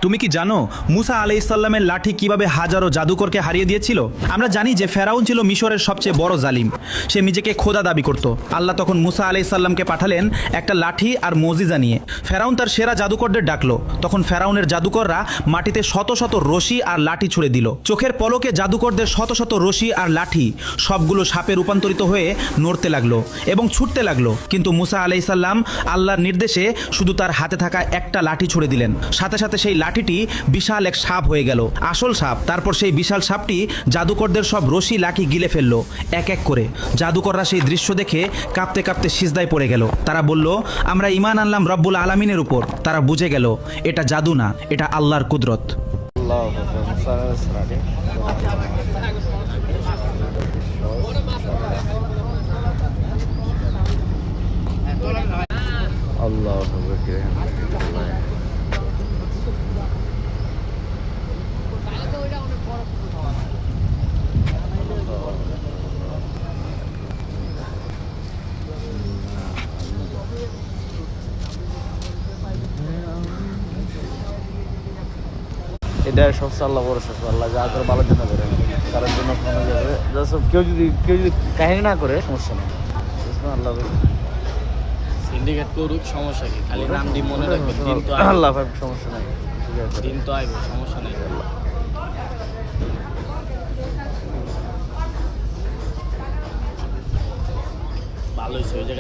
তুমি কি জানো মুসা আলাইহিসসালামের লাঠি কিভাবে হাজারো জাদুকরকে হারিয়ে দিয়েছিল? আমরা জানি যে ফেরাউন ছিল মিশরের সবচেয়ে বড় জালিম। সে নিজেকে খোদা দাবি করত। আল্লাহ তখন মুসা আলাইহিসসালামকে পাঠালেন একটা লাঠি আর মজিজা নিয়ে। ফেরাউন তার সেরা জাদুকরদের ডাকলো। তখন ফেরাউনের জাদুকররা মাটিতে শত শত রশি আর লাঠি ছুড়ে দিল। চোখের পলকে জাদুকরদের শত শত রশি আর লাঠি সবগুলো সাপে রূপান্তরিত হয়ে নড়তে লাগলো এবং ছুটতে লাগলো। কিন্তু মুসা আলাইহিসসালাম আল্লাহর নির্দেশে শুধু তার হাতে থাকা একটা লাঠি ছুড়ে দিলেন। সাথে সাথে সেই লাঠিটি বিশাল এক সাপ হয়ে গেল, আসল সাপ। তারপর সেই বিশাল সাপটি জাদুকরদের সব রশি লাঠি গিলে ফেললো এক এক করে। জাদুকররা সেই দৃশ্য দেখে কাঁপতে কাঁপতে সিজদায় পড়ে গেল। তারা বলল, আমরা ঈমান আনলাম রব্বুল আলামিনের উপর। তারা বুঝে গেল এটা জাদু না, এটা আল্লাহর কুদরত। আল্লাহ এটা সবচেয়ে আল্লাহ ভরসা। আল্লাহ যা করে ভালোর জন্য করে, কারোর জন্য কোনো যাবে। কেউ যদি কাহিনী না করে সমস্যা নেই। আল্লাহ সিন্ডিকেট করুক, সমস্যা কি? খালি নাম দিয়ে মনে রাখবেন, দিন তো আল্লাহ সমস্যা নাই, দিন তো আইব, সমস্যা নেই। ভালো হয়েছে ওই জায়গায়।